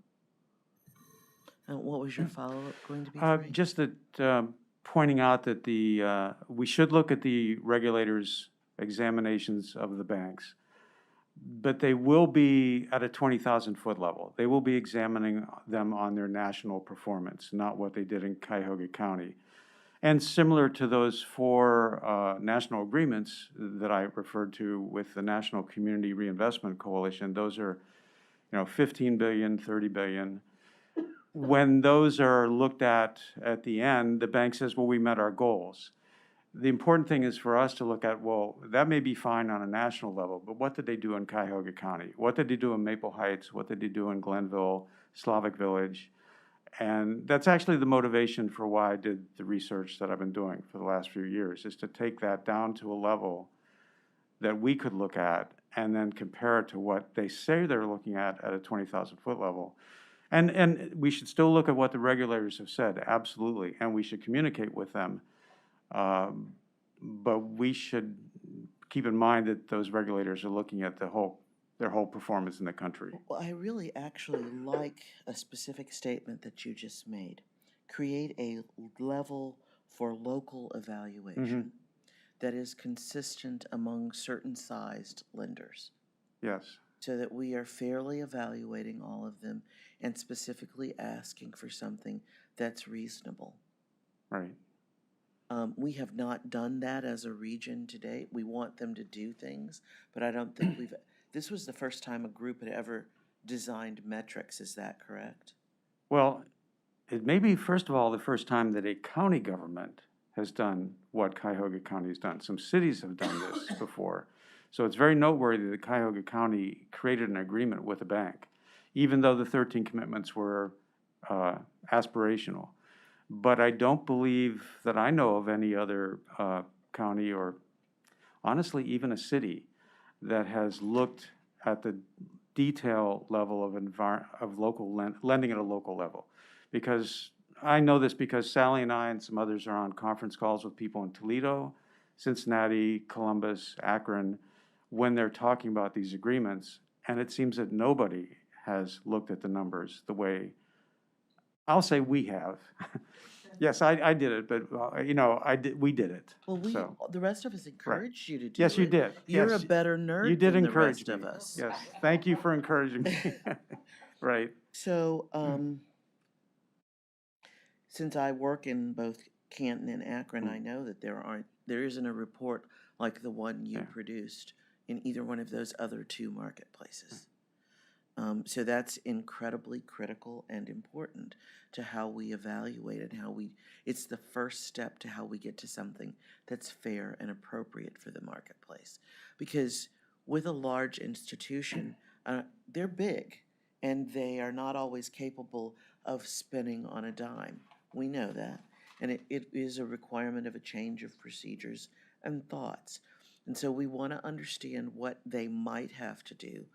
What was your follow-up going to be, Frank? Just that, pointing out that we should look at the regulators' examinations of the banks, but they will be at a 20,000-foot level. They will be examining them on their national performance, not what they did in Cuyahoga County. And similar to those 4 national agreements that I referred to with the National Community Reinvestment Coalition, those are, $15 billion, $30 billion. When those are looked at the end, the bank says, well, we met our goals. The important thing is for us to look at, well, that may be fine on a national level, but what did they do in Cuyahoga County? What did they do in Maple Heights? What did they do in Glenville, Slavic Village? And that's actually the motivation for why I did the research that I've been doing for the last few years, is to take that down to a level that we could look at and then compare it to what they say they're looking at a 20,000-foot level. And we should still look at what the regulators have said, absolutely, and we should communicate with them. But we should keep in mind that those regulators are looking at their whole performance in the country. Well, I really actually like a specific statement that you just made. Create a level for local evaluation that is consistent among certain sized lenders, Yes. so that we are fairly evaluating all of them and specifically asking for something that's reasonable. Right. We have not done that as a region to date. We want them to do things, but I don't think this was the first time a group had ever designed metrics. Is that correct? Well, it may be, first of all, the first time that a county government has done what Cuyahoga County has done. Some cities have done this before. So it's very noteworthy that Cuyahoga County created an agreement with a bank, even though the 13 commitments were aspirational. But I don't believe that I know of any other county, or honestly even a city, that has looked at the detail level of local lending at a local level. Because I know this because Sally and I and some others are on conference calls with people in Toledo, Cincinnati, Columbus, Akron, when they're talking about these agreements, and it seems that nobody has looked at the numbers the way, I'll say we have. Yes, I did it, but, we did it. Well, so. the rest of us encouraged you to do it. Yes, you did. You're Yes, a better nerd You did than the encourage rest me. of us. Yes, thank you for encouraging me. Right. So, since I work in both Canton and Akron, I know that there isn't a report like the one you produced in either one of those other 2 marketplaces. So that's incredibly critical and important to how we evaluate it, it's the first step to how we get to something that's fair and appropriate for the marketplace. Because with a large institution, they're big, and they are not always capable of spinning on a dime. We know that. And it is a requirement of a change of procedures and thoughts. And so we want to understand what they might have to do,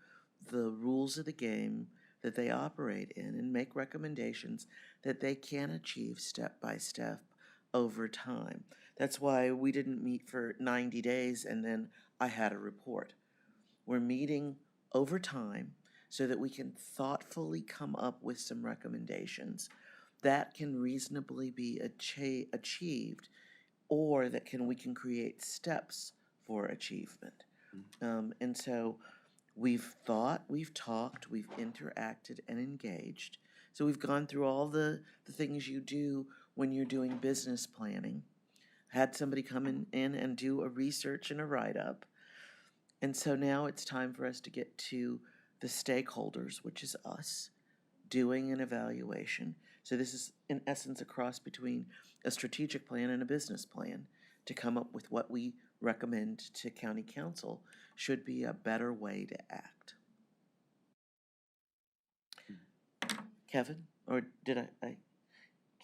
the rules of the game that they operate in, and make recommendations that they can achieve step by step over time. That's why we didn't meet for 90 days and then I had a report. We're meeting over time so that we can thoughtfully come up with some recommendations that can reasonably be achieved, or that we can create steps for achievement. And so we've thought, we've talked, we've interacted and engaged. So we've gone through all the things you do when you're doing business planning. Had somebody come in and do a research and a write-up. And so now it's time for us to get to the stakeholders, which is us, doing an evaluation. So this is, in essence, a cross between a strategic plan and a business plan to come up with what we recommend to county council should be a better way to act. Kevin, or did I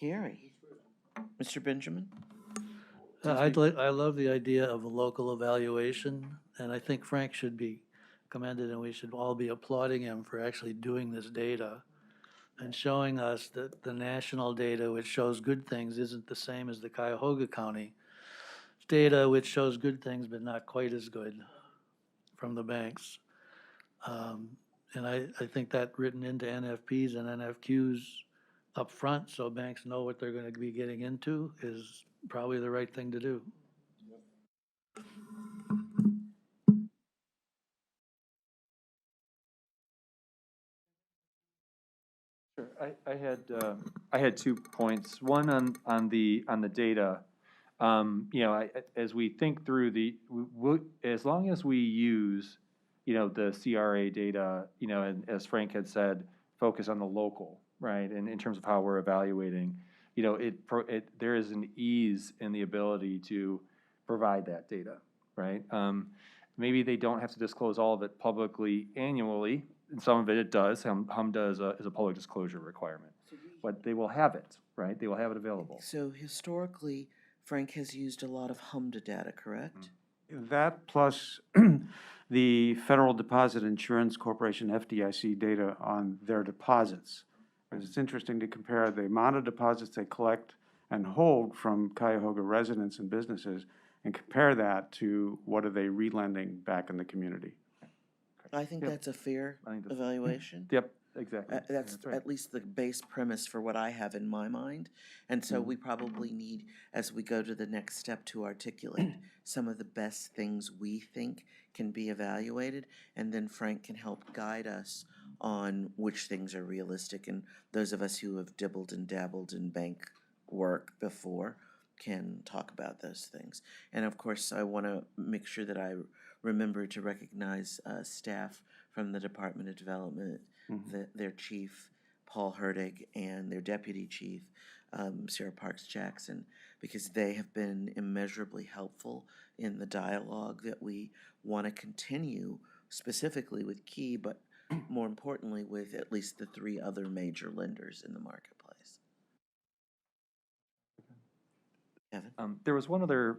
Gary? Mr. Benjamin? I love the idea of a local evaluation, and I think Frank should be commended, and we should all be applauding him for actually doing this data and showing us that the national data, which shows good things, isn't the same as the Cuyahoga County data, which shows good things but not quite as good from the banks. And I think that written into NFPs and NFQs up front, so banks know what they're gonna be getting into, is probably the right thing to do. Sure. I had 2 points. One on the data. You know, as we think through as long as we use, you know, the CRA data, you know, and as Frank had said, focus on the local, right? And in terms of how we're evaluating, you know, there is an ease in the ability to provide that data, right? Maybe they don't have to disclose all of it publicly annually, and some of it does. HUM does is a public disclosure requirement, but they will have it, right? They will have it available. So historically, Frank has used a lot of HUMDA data, correct? That plus the Federal Deposit Insurance Corporation, FDIC, data on their deposits. Because it's interesting to compare the amount of deposits they collect and hold from Cuyahoga residents and businesses and compare that to what are they relending back in the community. I think Yep. that's a fair I think that's- evaluation. Yep, exactly. That's right. at least the base premise for what I have in my mind. And so we probably need, as we go to the next step, to articulate some of the best things we think can be evaluated. And then Frank can help guide us on which things are realistic. And those of us who have dibbled and dabbled in bank work before can talk about those things. And of course, I want to make sure that I remember to recognize staff from the Department of Development, their chief, Paul Herdig, and their deputy chief, Sarah Parks Jackson, because they have been immeasurably helpful in the dialogue that we want to continue, specifically with Key, but more importantly with at least the 3 other major lenders in the marketplace. Kevin? There was one other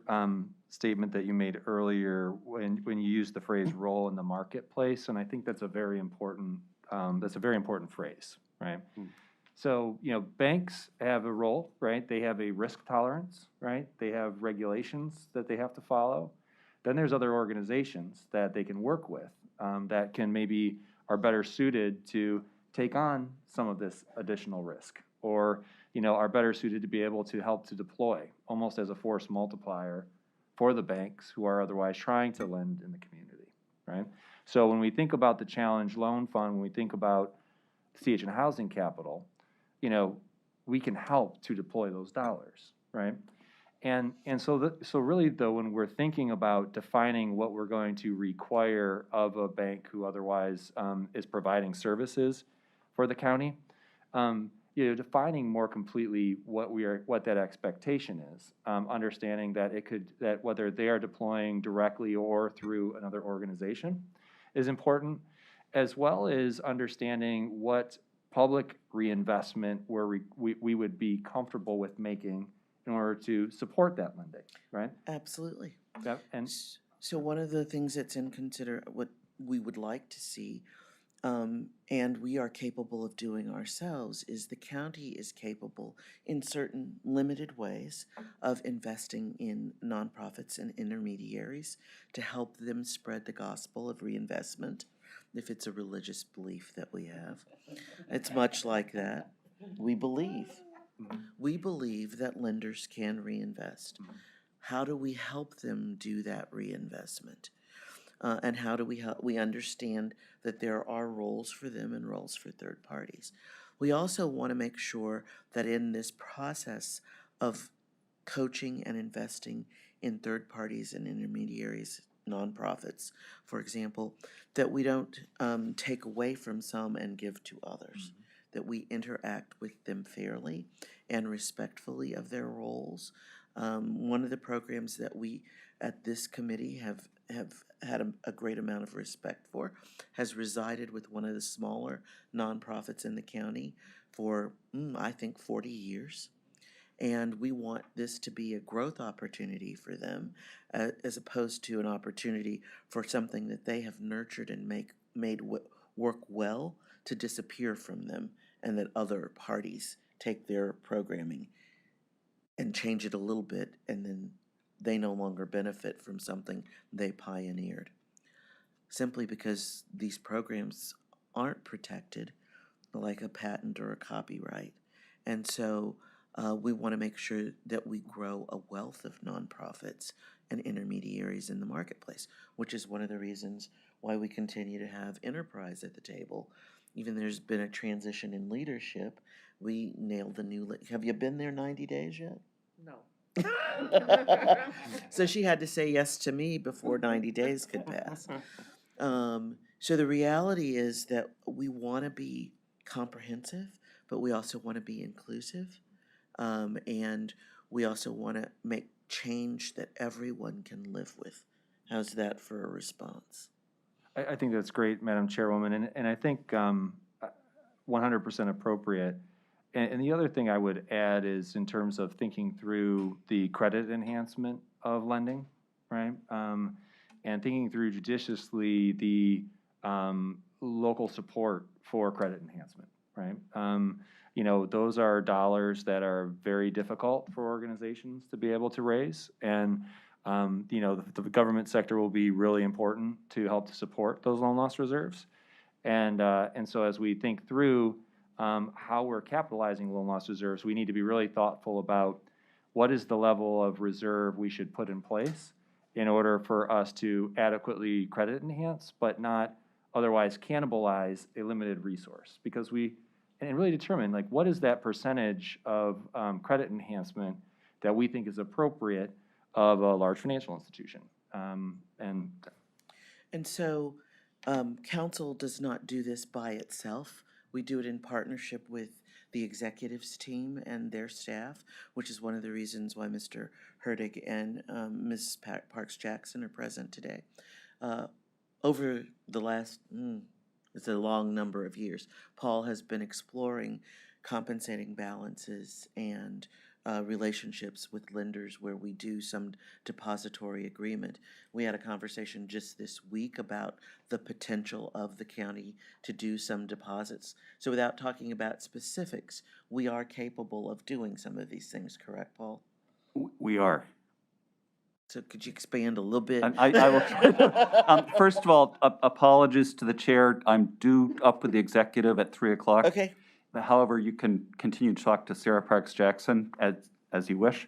statement that you made earlier when you used the phrase "role in the marketplace," and I think that's a very important phrase, right? So, you know, banks have a role, right? They have a risk tolerance, right? They have regulations that they have to follow. Then there's other organizations that they can work with that can maybe are better suited to take on some of this additional risk, or you know, are better suited to be able to help to deploy, almost as a force multiplier for the banks who are otherwise trying to lend in the community, right? So when we think about the Challenge Loan Fund, when we think about CHN Housing Capital, you know, we can help to deploy those dollars, right? And so really though, when we're thinking about defining what we're going to require of a bank who otherwise is providing services for the county, you know, defining more completely what that expectation is, understanding that that whether they are deploying directly or through another organization is important, as well as understanding what public reinvestment we would be comfortable with making in order to support that lending, right? Absolutely. Yep, and So one of the things that's what we would like to see, and we are capable of doing ourselves, is the county is capable in certain limited ways of investing in nonprofits and intermediaries to help them spread the gospel of reinvestment, if it's a religious belief that we have. It's much like that. We believe that lenders can reinvest. How do we help them do that reinvestment? And how do we understand that there are roles for them and roles for third parties? We also want to make sure that in this process of coaching and investing in third parties and intermediaries, nonprofits, for example, that we don't take away from some and give to others, that we interact with them fairly and respectfully of their roles. One of the programs that we at this committee have had a great amount of respect for has resided with one of the smaller nonprofits in the county for, I think, 40 years. And we want this to be a growth opportunity for them, as opposed to an opportunity for something that they have nurtured and work well to disappear from them, and that other parties take their programming and change it a little bit, and then they no longer benefit from something they pioneered. Simply because these programs aren't protected, like a patent or a copyright. And so we want to make sure that we grow a wealth of nonprofits and intermediaries in the marketplace, which is one of the reasons why we continue to have enterprise at the table. Even there's been a transition in leadership. We nailed the new, have you been there 90 days yet? No. So she had to say yes to me before 90 days could pass. So the reality is that we want to be comprehensive, but we also want to be inclusive. And we also want to make change that everyone can live with. How's that for a response? I think that's great, Madam Chairwoman, and I think 100% appropriate. And the other thing I would add is in terms of thinking through the credit enhancement of lending, right? And thinking through judiciously the local support for credit enhancement, right? You know, those are dollars that are very difficult for organizations to be able to raise. And, you know, the government sector will be really important to help to support those loan loss reserves. And so as we think through how we're capitalizing loan loss reserves, we need to be really thoughtful about what is the level of reserve we should put in place in order for us to adequately credit enhance, but not otherwise cannibalize a limited resource. Because and really determine, like, what is that percentage of credit enhancement that we think is appropriate of a large financial institution. And so council does not do this by itself. We do it in partnership with the executives team and their staff, which is one of the reasons why Mr. Hertig and Ms. Parks Jackson are present today. Over the last, it's a long number of years, Paul has been exploring compensating balances and relationships with lenders where we do some depository agreement. We had a conversation just this week about the potential of the county to do some deposits. So without talking about specifics, we are capable of doing some of these things, correct, Paul? We are. So could you expand a little bit? I will try. First of all, apologies to the chair. I'm due up with the executive at 3 o'clock. Okay. However, you can continue to talk to Sarah Parks Jackson as you wish.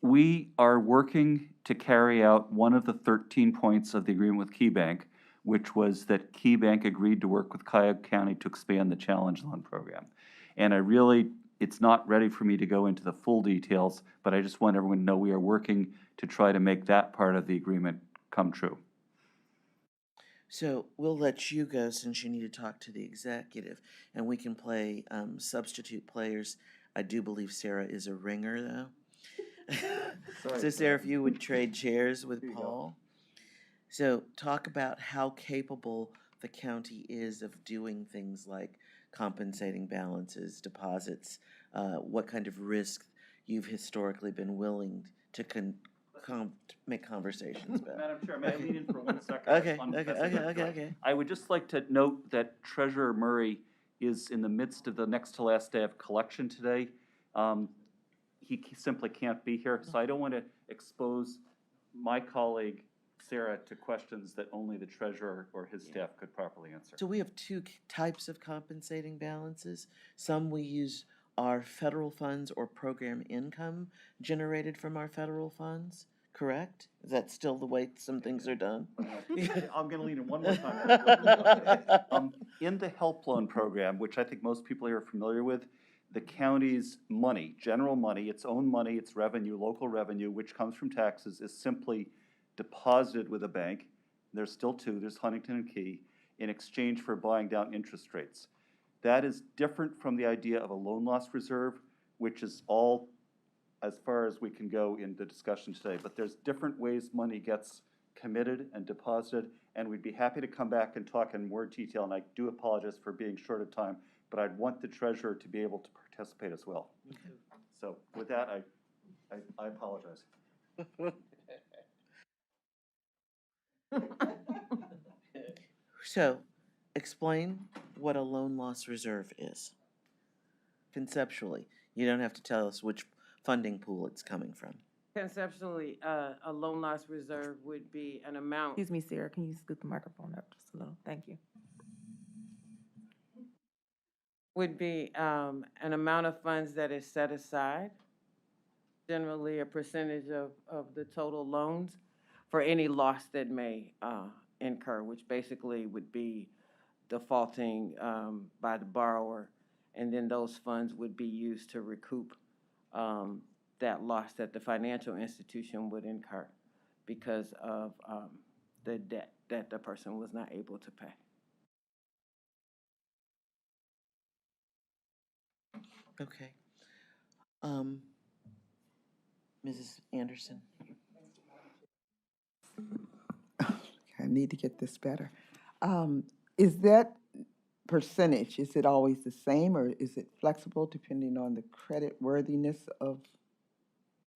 We are working to carry out one of the 13 points of the agreement with KeyBank, which was that KeyBank agreed to work with Cuyahoga County to expand the Challenge Loan Program. And it's not ready for me to go into the full details, but I just want everyone to know we are working to try to make that part of the agreement come true. So we'll let you go since you need to talk to the executive, and we can play substitute players. I do believe Sarah is a ringer, though. So Sarah, if you would trade chairs with Paul. So talk about how capable the county is of doing things like compensating balances, deposits, what kind of risk you've historically been willing to make conversations about. Madam Chair, may I lean in for 1 second? Okay. I would just like to note that Treasurer Murray is in the midst of the next to last day of collection today. He simply can't be here, so I don't want to expose my colleague Sarah to questions that only the treasurer or his staff could properly answer. So we have two types of compensating balances. Some we use our federal funds or program income generated from our federal funds, correct? Is that still the way some things are done? I'm going to lean in one more time. In the HELP loan program, which I think most people here are familiar with, the county's money, general money, its own money, its revenue, local revenue, which comes from taxes, is simply deposited with a bank. There's still two, there's Huntington and Key, in exchange for buying down interest rates. That is different from the idea of a loan loss reserve, which is all as far as we can go in the discussion today. But there's different ways money gets committed and deposited, and we'd be happy to come back and talk in more detail, and I do apologize for being short of time, but I'd want the treasurer to be able to participate as well. So with that, I apologize. So, explain what a loan loss reserve is. Conceptually, you don't have to tell us which funding pool it's coming from. Conceptually, a loan loss reserve would be an amount. Excuse me, Sarah, can you scoot the microphone up just a little? Thank you. Would be an amount of funds that is set aside, generally a percentage of the total loans, for any loss that may incur, which basically would be defaulting by the borrower, and then those funds would be used to recoup that loss that the financial institution would incur because of the debt that the person was not able to pay. Okay. Mrs. Anderson? I need to get this better. Is that percentage, is it always the same, or is it flexible depending on the credit worthiness of,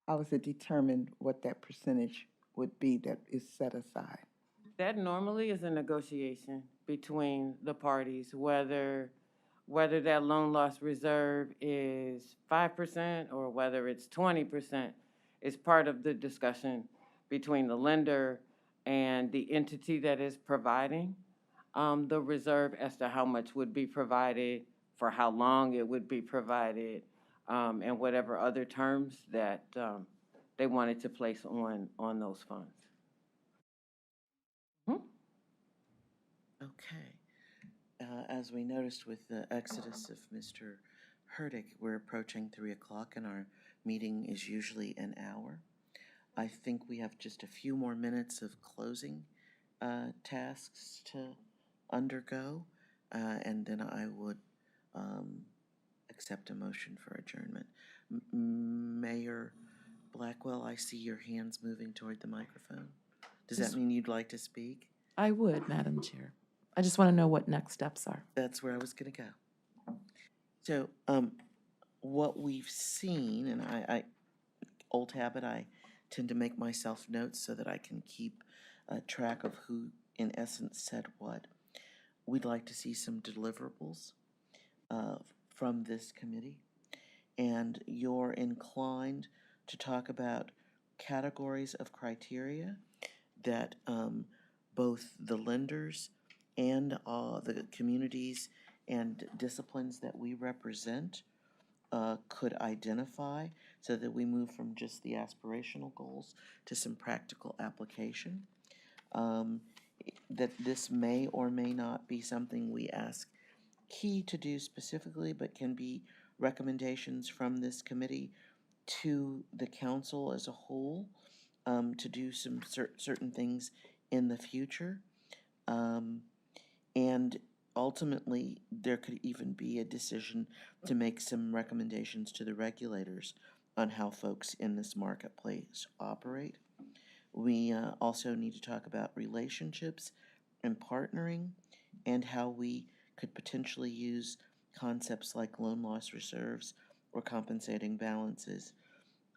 how is it determined what that percentage would be that is set aside? That normally is a negotiation between the parties, whether that loan loss reserve is 5% or whether it's 20%, is part of the discussion between the lender and the entity that is providing the reserve as to how much would be provided, for how long it would be provided, and whatever other terms that they wanted to place on those funds. Okay. As we noticed with the exodus of Mr. Hurdick, we're approaching 3 o'clock and our meeting is usually an hour. I think we have just a few more minutes of closing tasks to undergo, and then I would accept a motion for adjournment. Mayor Blackwell, I see your hands moving toward the microphone. Does that mean you'd like to speak? I would, Madam Chair. I just want to know what next steps are. That's where I was going to go. So, what we've seen, and I old habit, I tend to make myself notes so that I can keep track of who, in essence, said what. We'd like to see some deliverables from this committee, and you're inclined to talk about categories of criteria that both the lenders and the communities and disciplines that we represent could identify, so that we move from just the aspirational goals to some practical application. That this may or may not be something we ask Key to do specifically, but can be recommendations from this committee to the council as a whole, to do some certain things in the future. And ultimately, there could even be a decision to make some recommendations to the regulators on how folks in this marketplace operate. We also need to talk about relationships and partnering, and how we could potentially use concepts like loan loss reserves or compensating balances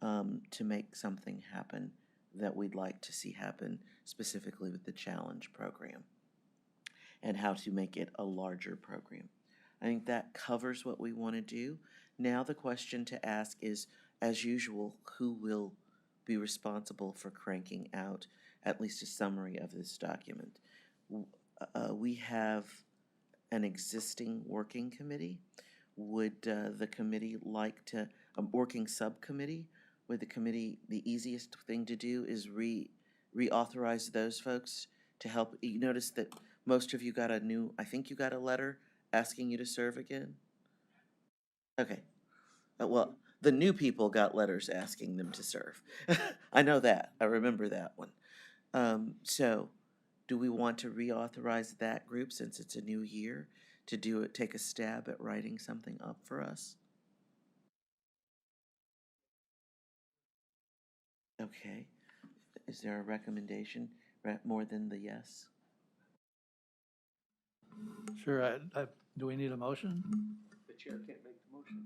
to make something happen that we'd like to see happen, specifically with the challenge program, and how to make it a larger program. I think that covers what we want to do. Now the question to ask is, as usual, who will be responsible for cranking out at least a summary of this document? We have an existing working committee. Would the committee like to, a working subcommittee, would the committee, the easiest thing to do is reauthorize those folks to help? You notice that most of you got a new, I think you got a letter asking you to serve again? Okay. Well, the new people got letters asking them to serve. I know that. I remember that one. So do we want to reauthorize that group, since it's a new year, to do it, take a stab at writing something up for us? Okay. Is there a recommendation more than the yes? Sure, do we need a motion? chair can't make the motion.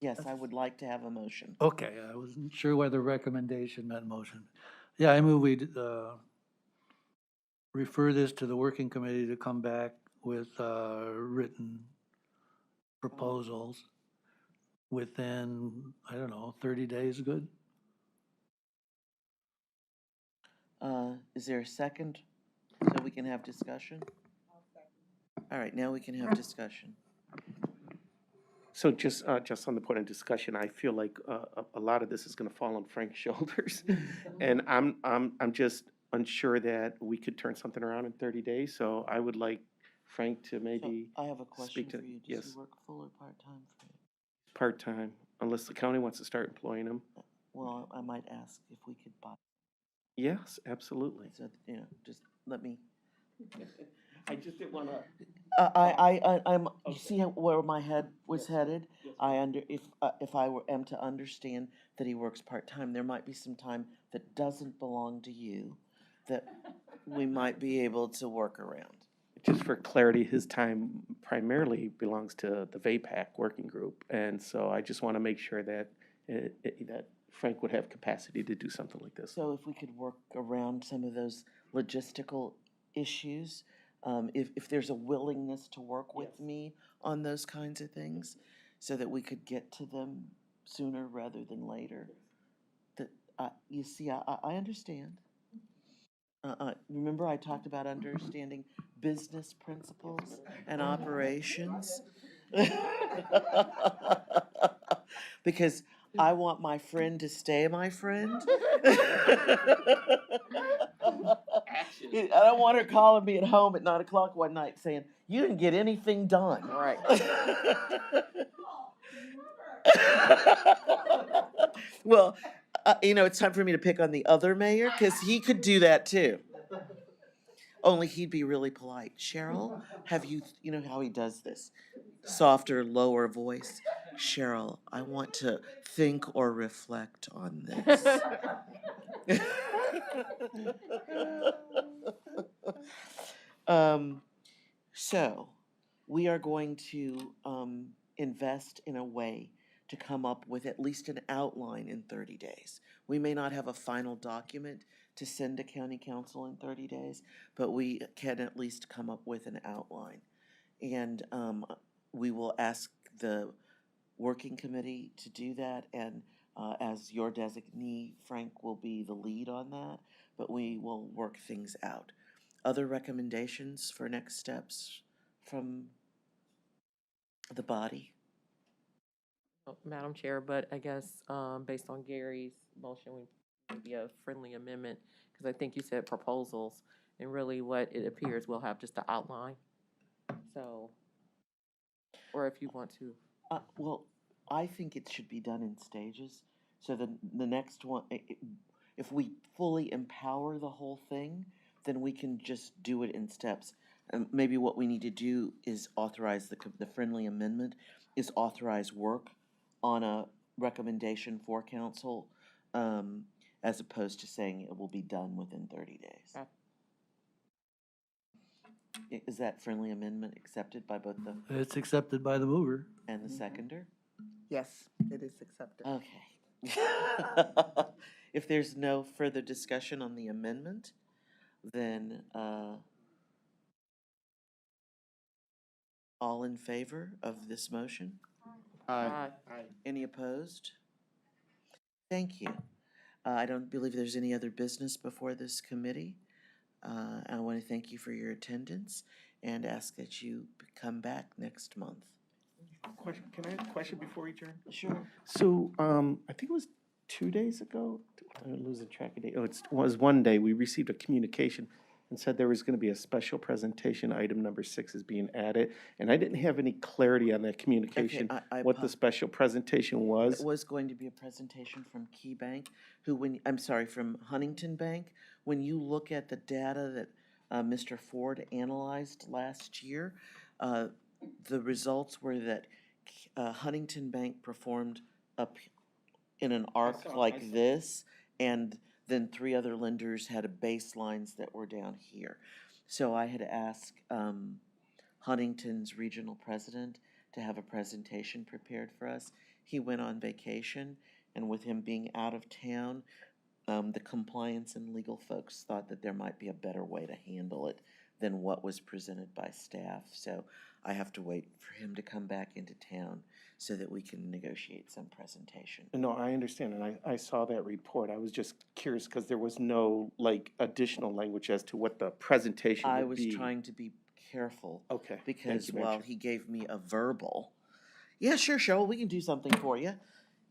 Yes, I would like to have a motion. Okay, I wasn't sure whether recommendation meant motion. Yeah, I move we refer this to the working committee to come back with written proposals within, I don't know, 30 days, good? Is there a second so we can have discussion? All right, now we can have discussion. So just on the point of discussion, I feel like a lot of this is gonna fall on Frank's shoulders. And I'm just unsure that we could turn something around in 30 days, so I would like Frank to So maybe I have a question speak for to- you. Does yes. he work full or part-time for you? part-time, unless the county wants to start employing him. Well, I might ask if we could buy, Yes, absolutely. so, just let me. I just didn't wanna. I'm, you see where my head was headed? If I am to understand that he works part-time, there might be some time that doesn't belong to you that we might be able to work around. Just for clarity, his time primarily belongs to the VAPAC working group, and so I just want to make sure that that Frank would have capacity to do something like this. So if we could work around some of those logistical issues, if there's a willingness to work with Yes. me on those kinds of things, so that we could get to them sooner rather than later. That, you see, I understand. Remember I talked about understanding business principles and operations? Because I want my friend to stay my friend. I don't want her calling me at home at 9 o'clock one night saying, "You didn't get anything done." Right. Well, it's time for me to pick on the other mayor, because he could do that too. Only he'd be really polite. Cheryl, have you know how he does this? Softer, lower voice. Cheryl, I want to think or reflect on this. So, we are going to invest in a way to come up with at least an outline in 30 days. We may not have a final document to send to county council in 30 days, but we can at least come up with an outline. And we will ask the working committee to do that, and as your designee, Frank will be the lead on that, but we will work things out. Other recommendations for next steps from the body? Madam Chair, but I guess, based on Gary's motion, we maybe a friendly amendment, because I think you said proposals, and really what it appears we'll have just an outline. So, or if you want to. Well, I think it should be done in stages, so the next one, if we fully empower the whole thing, then we can just do it in steps. And maybe what we need to do is authorize the friendly amendment, is authorize work on a recommendation for council, as opposed to saying it will be done within 30 days. Is that friendly amendment accepted by both the, It's accepted by the mover. and the seconder? Yes, it is accepted. Okay. If there's no further discussion on the amendment, then, all in favor of this motion? Aye. Any opposed? Thank you. I don't believe there's any other business before this committee. I want to thank you for your attendance and ask that you come back next month. Question, can I ask a question before we adjourn? Sure. So, I think it was 2 days ago, I'm losing track of date. Oh, it was one day, we received a communication and said there was gonna be a special presentation, item number 6 is being added, and I didn't have any clarity on that communication, I what the special presentation was. It was going to be a presentation from Key Bank, from Huntington Bank. When you look at the data that Mr. Ford analyzed last year, the results were that Huntington Bank performed up in an arc like this, and then 3 other lenders had baselines that were down here. So I had asked Huntington's regional president to to have a presentation prepared for us. He went on vacation, and with him being out of town, the compliance and legal folks thought that there might be a better way to handle it than what was presented by staff. So I have to wait for him to come back into town so that we can negotiate some presentation. No, I understand, and I saw that report. I was just curious because there was no, like, additional language as to what the presentation I would was be. trying to be careful Okay, thank because you, Madam while Chair. he gave me a verbal, yeah, sure, Cheryl, we can do something for you.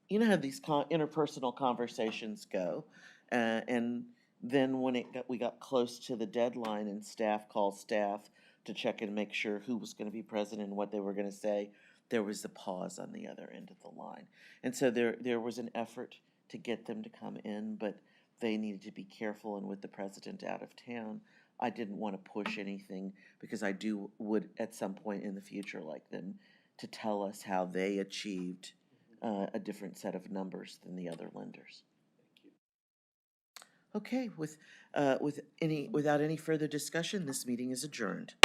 You know how these interpersonal conversations go. And then when we got close to the deadline and staff called staff to check and make sure who was going to be present and what they were going to say, there was a pause on the other end of the line. And so there was an effort to get them to come in, but they needed to be careful. And with the president out of town, I didn't want to push anything because I would at some point in the future like them to tell us how they achieved a different set of numbers than the other lenders. Okay, without any further discussion, this meeting is adjourned.